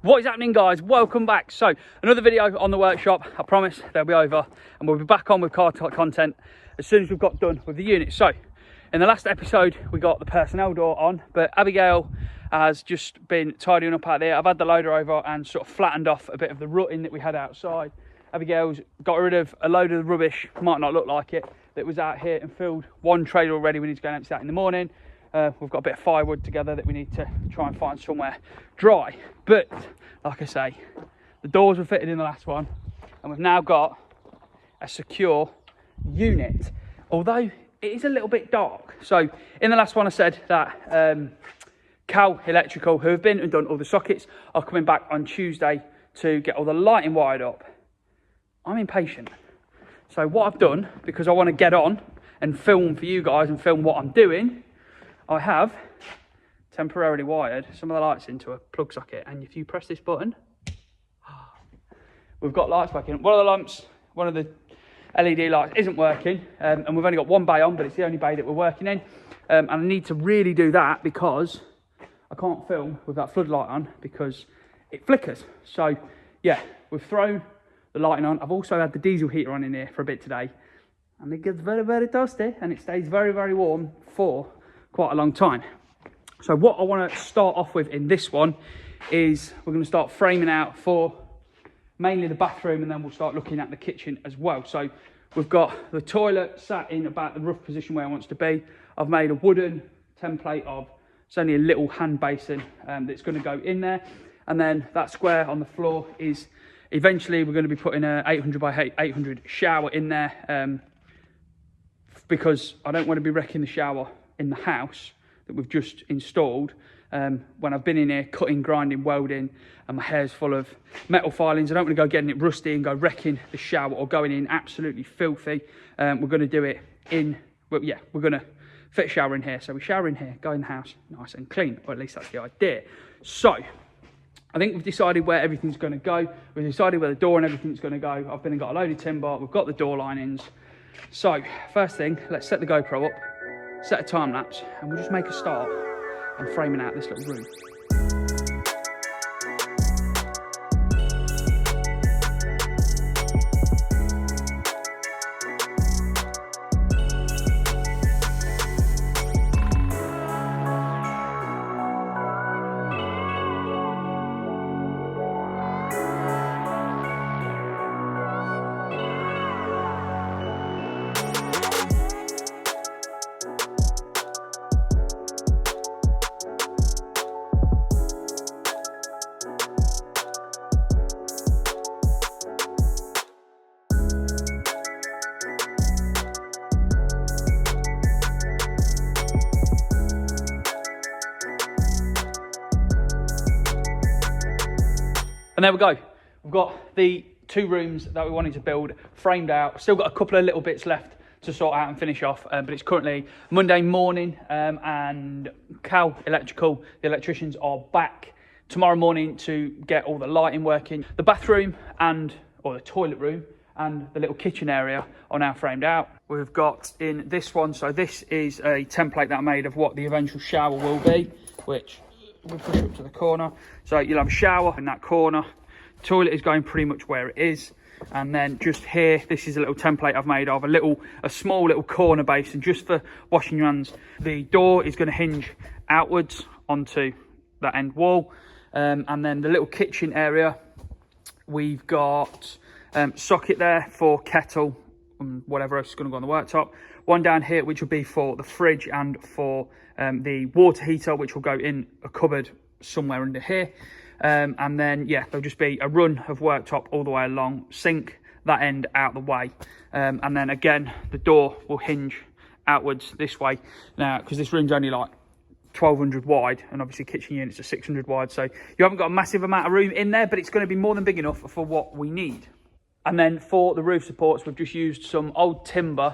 What is happening, guys? Welcome back. So another video on the workshop. I promise they'll be over and we'll be back on with car content as soon as we've got done with the unit. So in the last episode we got the personnel door on, but Abigail has just been tidying up out there. I've had the loader over and sort of flattened off a bit of the rutting that we had outside. Abigail's got rid of a load of the rubbish, might not look like it, that was out here, and filled one trailer already. We need to go and empty that in the morning. We've got a bit of firewood together that we need to try and find somewhere dry. But like I say, the doors were fitted in the last one and we've now got a secure unit, although it is a little bit dark. So in the last one I said that Cal Electrical, who have been and done all the sockets, are coming back on Tuesday to get all the lighting wired up. I'm impatient. So what I've done, because I want to get on and film for you guys and film what I'm doing, I have temporarily wired some of the lights into a plug socket, and if you press this button, we've got lights working. One of the lamps, one of the LED lights isn't working, and we've only got one bay on, but it's the only bay that we're working in. And I need to really do that because I can't film with that floodlight on because it flickers. So yeah, we've thrown the lighting on. I've also had the diesel heater on in here for a bit today, and it gets very, very toasty, and it stays very, very warm for quite a long time. So what I want to start off with in this one is we're going to start framing out for mainly the bathroom, and then we'll start looking at the kitchen as well. So we've got the toilet sat in about the rough position where it wants to be. I've made a wooden template of, it's only a little hand basin that's going to go in there, and then that square on the floor is eventually we're going to be putting a 800 by 800 shower in there, because I don't want to be wrecking the shower in the house that we've just installed when I've been in here cutting, grinding, welding, and my hair's full of metal filings. I don't want to go getting it rusty and go wrecking the shower or going in absolutely filthy. We're going to do it in, well, yeah, we're going to fit a shower in here. So we shower in here, go in the house nice and clean, or at least that's the idea. So I think we've decided where everything's going to go. We've decided where the door and everything's going to go. I've been and got a load of timber. We've got the door linings. So first thing, let's set the GoPro up, set a time lapse, and we'll just make a start on framing out this little room. And there we go. We've got the two rooms that we wanted to build framed out. Still got a couple of little bits left to sort out and finish off, but it's currently Monday morning, and Cal Electrical, the electricians, are back tomorrow morning to get all the lighting working. The bathroom or the toilet room and the little kitchen area are now framed out. We've got in this one, so this is a template that I made of what the eventual shower will be, which we'll push up to the corner. So you'll have a shower in that corner. Toilet is going pretty much where it is. And then just here, this is a little template I've made of a small little corner basin just for washing your hands. The door is going to hinge outwards onto that end wall. And then the little kitchen area, we've got socket there for kettle and whatever else is going to go on the worktop. One down here, which will be for the fridge and for the water heater, which will go in a cupboard somewhere under here. And then, yeah, there'll just be a run of worktop all the way along, sink that end out the way. And then again, the door will hinge outwards this way. Now, because this room's only like 1200 wide, and obviously kitchen units are 600 wide. So you haven't got a massive amount of room in there, but it's going to be more than big enough for what we need. And then for the roof supports, we've just used some old timber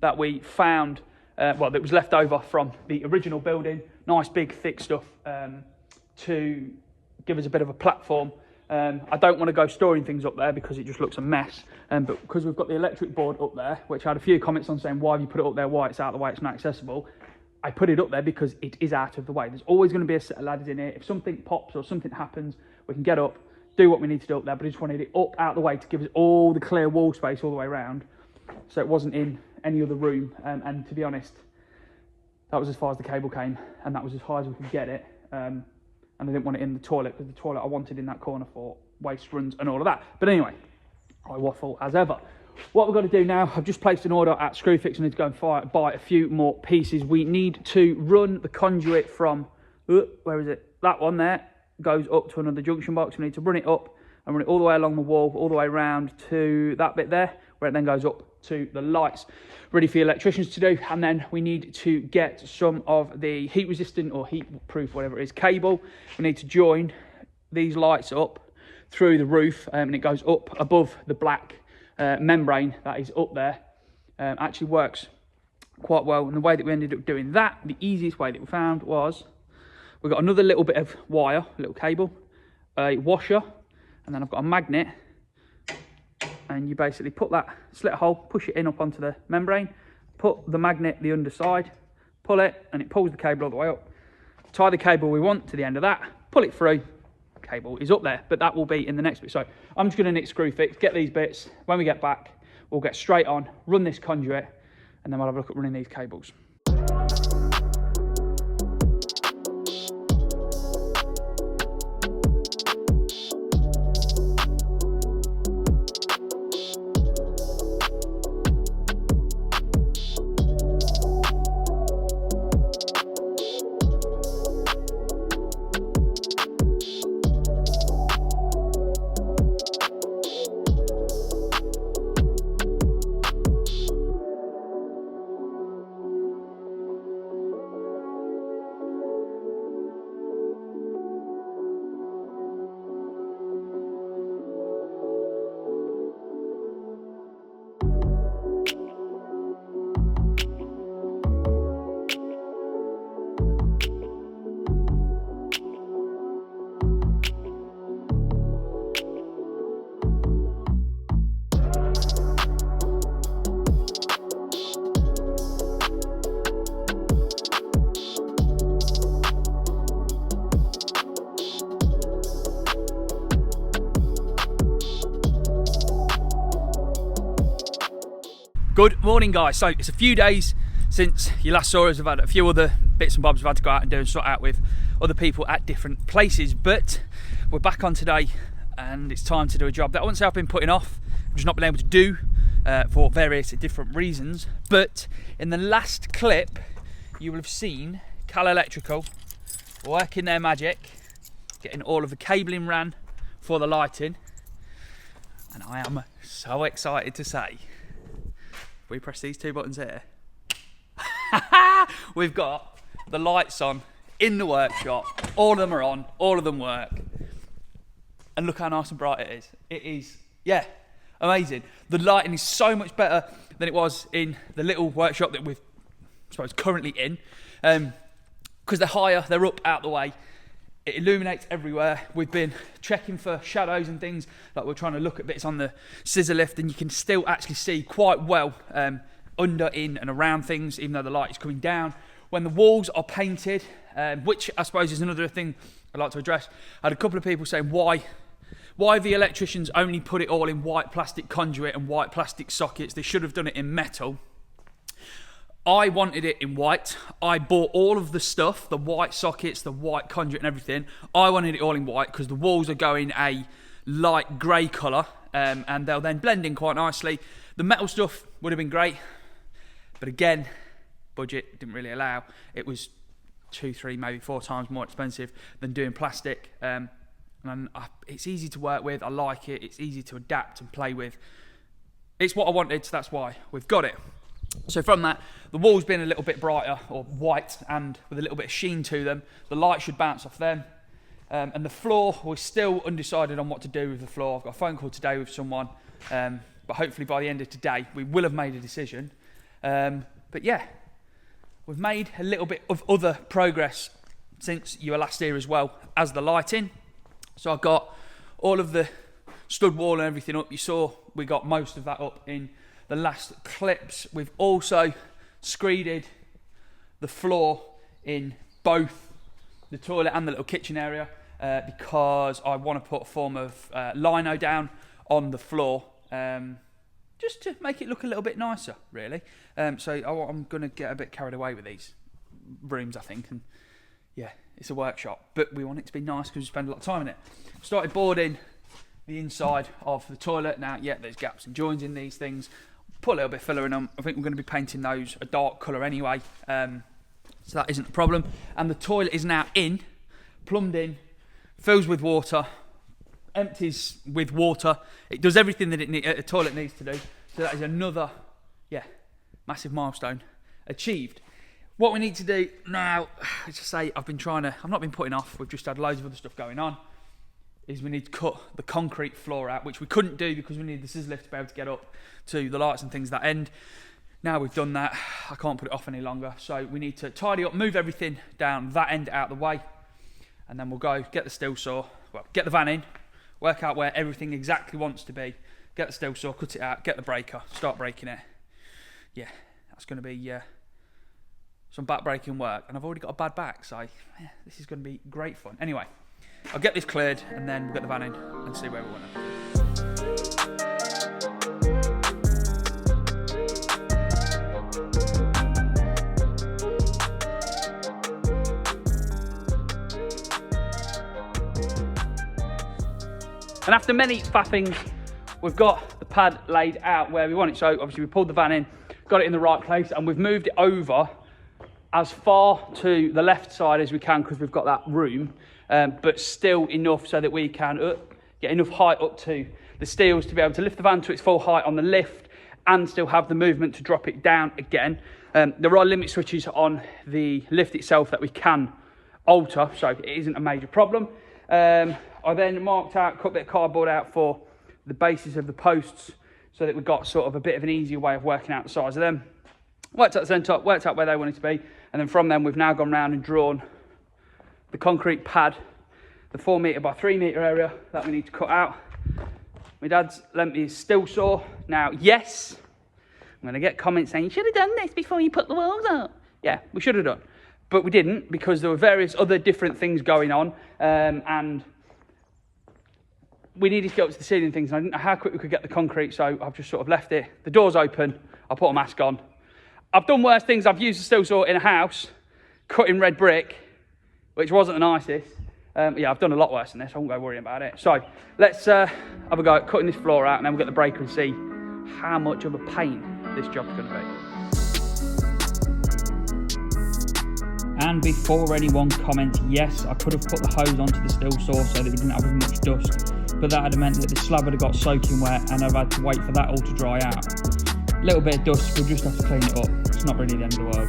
that we found, that was left over from the original building. Nice big thick stuff to give us a bit of a platform. I don't want to go storing things up there because it just looks a mess. But because we've got the electric board up there, which I had a few comments on saying, why have you put it up there, why it's out of the way, it's not accessible. I put it up there because it is out of the way. There's always going to be a set of ladders in here. If something pops or something happens, we can get up, do what we need to do up there, but I just wanted it up out of the way to give us all the clear wall space all the way around, so it wasn't in any other room. And to be honest, that was as far as the cable came, and that was as high as we could get it. And I didn't want it in the toilet, because the toilet I wanted in that corner for waste runs and all of that. But anyway, I waffle as ever. What we've got to do now, I've just placed an order at Screwfix. I need to go and buy a few more pieces. We need to run the conduit from, where is it? That one there goes up to another junction box. We need to run it up and run it all the way along the wall, all the way around to that bit there, where it then goes up to the lights, ready for the electricians to do. And then we need to get some of the heat resistant or heat proof, whatever it is, cable. We need to join these lights up through the roof, and it goes up above the black membrane that is up there. Actually works quite well. And the way that we ended up doing that, the easiest way that we found was, we've got another little bit of wire, a little cable, a washer, and then I've got a magnet. And you basically put that, slit a hole, push it in up onto the membrane, put the magnet the underside, pull it, and it pulls the cable all the way up. Tie the cable we want to the end of that, pull it through, cable is up there, but that will be in the next bit. So I'm just going to nick Screwfix, get these bits. When we get back, we'll get straight on, run this conduit, and then we'll have a look at running these cables. Good morning, guys. So it's a few days since you last saw us. I've had a few other bits and bobs we've had to go out and do and sort out with other people at different places, but we're back on today and it's time to do a job that I wouldn't say I've been putting off. I've just not been able to do for various different reasons. But in the last clip, you will have seen Cal Electrical working their magic, getting all of the cabling ran for the lighting, and I am so excited to say, we press these two buttons here, we've got the lights on in the workshop. All of them are on, all of them work, and look how nice and bright it is. It is, yeah, amazing. The lighting is so much better than it was in the little workshop that we're, I suppose, currently in, because they're higher, they're up out the way. It illuminates everywhere. We've been checking for shadows and things, like we're trying to look at bits on the scissor lift, and you can still actually see quite well under, in and around things, even though the light is coming down. When the walls are painted, which I suppose is another thing I'd like to address, I had a couple of people saying why the electricians only put it all in white plastic conduit and white plastic sockets. They should have done it in metal. I wanted it in white. I bought all of the stuff, the white sockets, the white conduit and everything. I wanted it all in white because the walls are going a light grey colour, and they'll then blend in quite nicely. The metal stuff would have been great, but again, budget didn't really allow. It was 2, 3, maybe 4 times more expensive than doing plastic. And it's easy to work with. I like it. It's easy to adapt and play with. It's what I wanted, so that's why we've got it. So from that, the walls being a little bit brighter or white and with a little bit of sheen to them, the light should bounce off them. And the floor, we're still undecided on what to do with the floor. I've got a phone call today with someone, but hopefully by the end of today, we will have made a decision. But yeah, we've made a little bit of other progress since you were last here as well as the lighting. So I've got all of the stud wall and everything up. You saw we got most of that up in the last clips. We've also screeded the floor in both the toilet and the little kitchen area because I want to put a form of lino down on the floor just to make it look a little bit nicer, really. So I'm going to get a bit carried away with these rooms, I think, and yeah, it's a workshop, but we want it to be nice because we spend a lot of time in it. Started boarding the inside of the toilet. Now, yeah, there's gaps and joins in these things. Put a little bit of filler in them. I think we're going to be painting those a dark colour anyway, so that isn't a problem. And the toilet is now in, plumbed in, fills with water, empties with water. It does everything that a toilet needs to do. So that is another, yeah, massive milestone achieved. What we need to do now, let's just say I've not been putting off, we've just had loads of other stuff going on, is we need to cut the concrete floor out, which we couldn't do because we needed the scissor lift to be able to get up to the lights and things that end. Now we've done that, I can't put it off any longer. So we need to tidy up, move everything down that end out of the way, and then we'll go get the steel saw, get the van in, work out where everything exactly wants to be, get the steel saw, cut it out, get the breaker, start breaking it. Yeah, that's going to be some back breaking work, and I've already got a bad back, so yeah, this is going to be great fun. Anyway, I'll get this cleared and then we'll get the van in and see where we want to. And after many faffings, we've got the pad laid out where we want it. So obviously we pulled the van in, got it in the right place, and we've moved it over as far to the left side as we can because we've got that room, but still enough so that we can get enough height up to the steels to be able to lift the van to its full height on the lift and still have the movement to drop it down again. There are limit switches on the lift itself that we can alter, so it isn't a major problem. I then marked out, cut a bit of cardboard out for the bases of the posts so that we've got sort of a bit of an easier way of working out the size of them. Worked out the centre, worked out where they wanted to be, and then from them we've now gone round and drawn the concrete pad, the 4 metre by 3 metre area that we need to cut out. My dad's lent me his steel saw. Now, yes, I'm going to get comments saying, you should have done this before you put the walls up. Yeah, we should have done. But we didn't because there were various other different things going on, and we needed to get up to the ceiling things, and I didn't know how quick we could get the concrete, so I've just sort of left it. The door's open, I put a mask on. I've done worse things. I've used a steel saw in a house, cutting red brick, which wasn't the nicest. Yeah, I've done a lot worse than this, I won't go worrying about it. So let's have a go at cutting this floor out, and then we'll get the breaker and see how much of a pain this job's going to be. And before anyone comments, yes, I could have put the hose onto the steel saw so that we didn't have as much dust, but that would have meant that the slab would have got soaking wet and I've had to wait for that all to dry out. A little bit of dust, we'll just have to clean it up. It's not really the end of the world.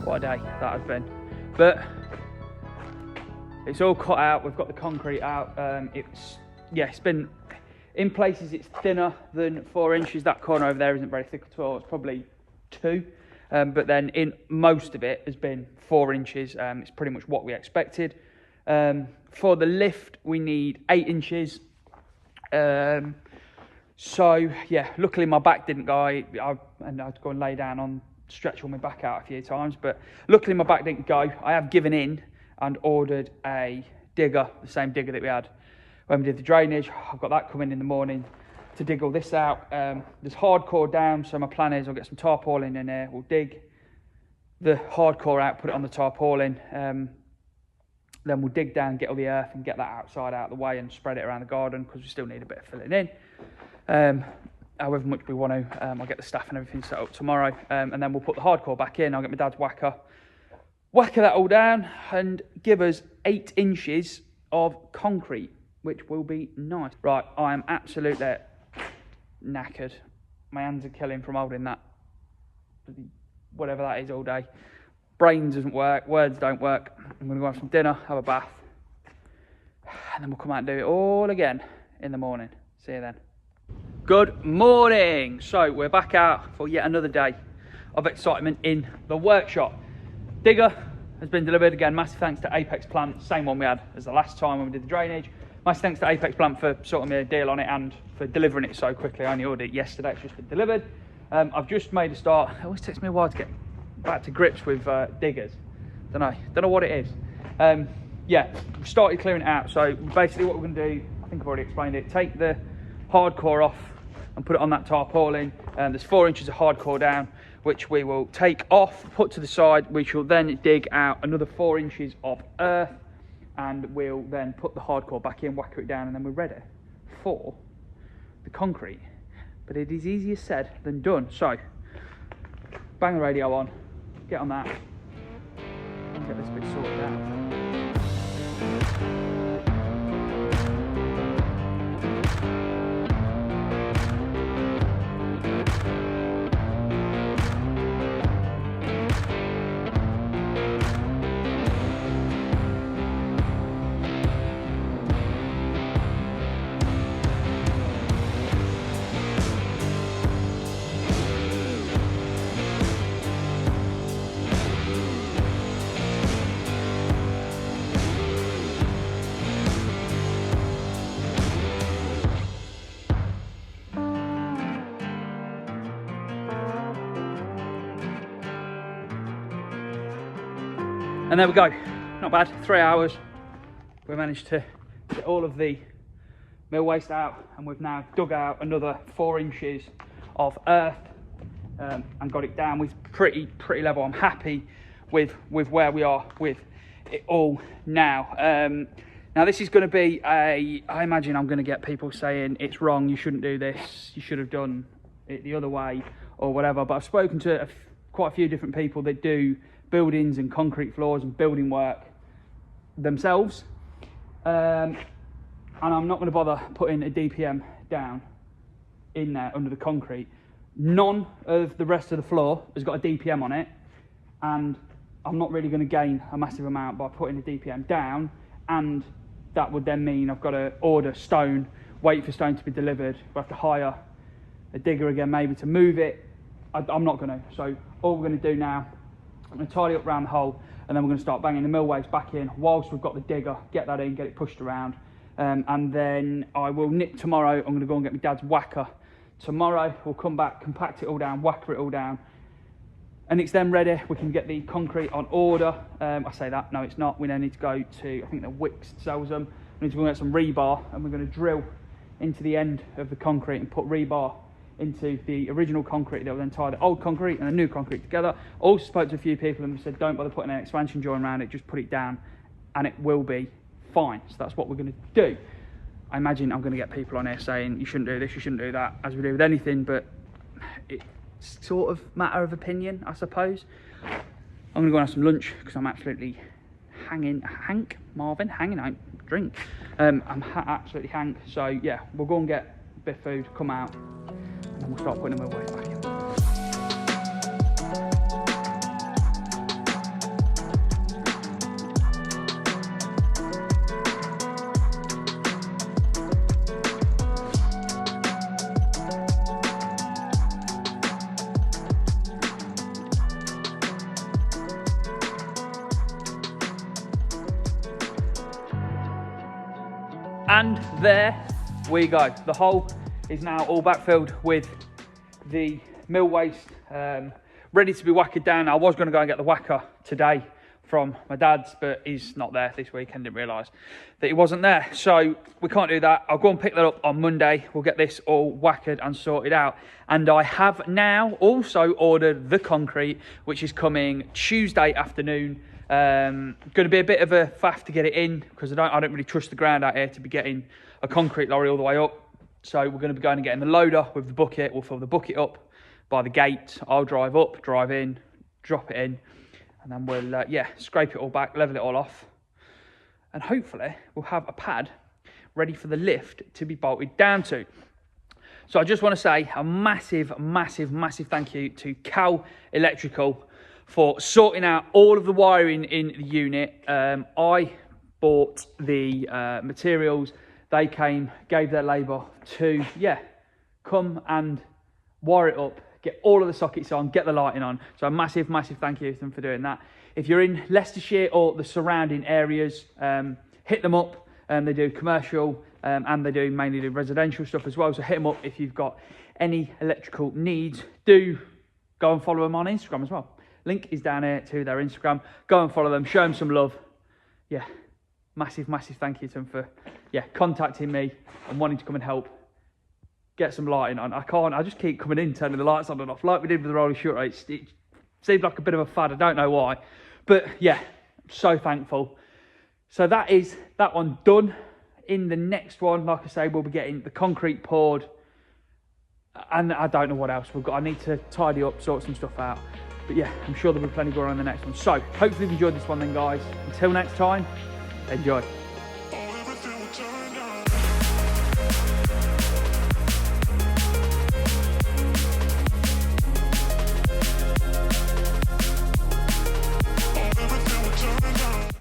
What a day that has been. But it's all cut out, we've got the concrete out. It's been, in places it's thinner than 4 inches. That corner over there isn't very thick at all, it's probably 2. But then in most of it has been 4 inches. It's pretty much what we expected. For the lift we need 8 inches. So yeah, luckily my back didn't go, and I had to go and lay down on stretch all my back out a few times, but luckily my back didn't go. I have given in and ordered a digger, the same digger that we had when we did the drainage. I've got that coming in the morning to dig all this out. There's hardcore down, so my plan is I'll get some tarpaulin in there, we'll dig the hardcore out, put it on the tarpaulin, then we'll dig down, get all the earth and get that outside out of the way and spread it around the garden because we still need a bit of filling in. However much we want to, I'll get the staff and everything set up tomorrow, and then we'll put the hardcore back in. I'll get my dad's whacker that all down and give us 8 inches of concrete, which will be nice. Right, I am absolutely knackered. My hands are killing from holding that, whatever that is, all day. Brain doesn't work, words don't work. I'm going to go have some dinner, have a bath, and then we'll come out and do it all again in the morning. See you then. Good morning. So we're back out for yet another day of excitement in the workshop. Digger has been delivered again. Massive thanks to Apex Plant, same one we had as the last time when we did the drainage. Massive thanks to Apex Plant for sorting me a deal on it and for delivering it so quickly. I only ordered it yesterday, it's just been delivered. I've just made a start. It always takes me a while to get back to grips with diggers. Don't know what it is. Yeah, we've started clearing it out. So basically what we're going to do, I think I've already explained it, take the hardcore off and put it on that tarpaulin. There's 4 inches of hardcore down, which we will take off, put to the side. We shall then dig out another 4 inches of earth, and we'll then put the hardcore back in, whack it down, and then we're ready for the concrete. But it is easier said than done. So bang the radio on, get on that, and get this bit sorted out. And there we go, not bad, 3 hours. We managed to get all of the mill waste out, and we've now dug out another 4 inches of earth and got it down with pretty level. I'm happy with where we are with it all now. Now this is going to be I imagine I'm going to get people saying it's wrong, you shouldn't do this, you should have done it the other way or whatever, but I've spoken to quite a few different people that do buildings and concrete floors and building work themselves, and I'm not going to bother putting a DPM down in there under the concrete. None of the rest of the floor has got a DPM on it, and I'm not really going to gain a massive amount by putting a DPM down, and that would then mean I've got to order stone, wait for stone to be delivered, we'll have to hire a digger again maybe to move it. I'm not going to. So all we're going to do now, I'm going to tidy up around the hole, and then we're going to start banging the mill waste back in whilst we've got the digger, get that in, get it pushed around, and then I will nip tomorrow. I'm going to go and get my dad's whacker. Tomorrow we'll come back, compact it all down, whacker it all down, and it's then ready. We can get the concrete on order. I say that, no it's not. We now need to go to, I think the Wix sells them. We need to go and get some rebar, and we're going to drill into the end of the concrete and put rebar into the original concrete. That will then tie the old concrete and the new concrete together. Also spoke to a few people and said don't bother putting an expansion joint around it, just put it down and it will be fine. So that's what we're going to do. I imagine I'm going to get people on here saying you shouldn't do this, you shouldn't do that, as we do with anything, but it's sort of matter of opinion, I suppose. I'm going to go and have some lunch because I'm absolutely hanging, hanging out, drink. I'm absolutely hanged. So yeah, we'll go and get a bit of food, come out, and we'll start putting them away back in. And there we go. The hole is now all backfilled with the mill waste, ready to be whacked down. I was going to go and get the whacker today from my dad's, but he's not there this week and didn't realise that he wasn't there. So we can't do that. I'll go and pick that up on Monday. We'll get this all whacked and sorted out. And I have now also ordered the concrete, which is coming Tuesday afternoon. Going to be a bit of a faff to get it in because I don't really trust the ground out here to be getting a concrete lorry all the way up. So we're going to be going and getting the loader with the bucket. We'll fill the bucket up by the gate. I'll drive up, drive in, drop it in, and then we'll scrape it all back, level it all off, and hopefully we'll have a pad ready for the lift to be bolted down to. So I just want to say a massive, massive, massive thank you to Cal Electrical for sorting out all of the wiring in the unit. I bought the materials. They came, gave their labour to, come and wire it up, get all of the sockets on, get the lighting on. So a massive, massive thank you to them for doing that. If you're in Leicestershire or the surrounding areas, hit them up. They do commercial and they do mainly do residential stuff as well. So hit them up if you've got any electrical needs. Do go and follow them on Instagram as well. Link is down here to their Instagram. Go and follow them, show them some love. Yeah, massive, massive thank you to them for contacting me and wanting to come and help get some lighting on. I just keep coming in, turning the lights on and off like we did with the rolling shooter. It seemed like a bit of a fad, I don't know why. But yeah, so thankful. So that is that one done. In the next one, like I say, we'll be getting the concrete poured. And I don't know what else we've got. I need to tidy up, sort some stuff out. But yeah, I'm sure there'll be plenty going on in the next one. So hopefully you've enjoyed this one then, guys. Until next time, enjoy.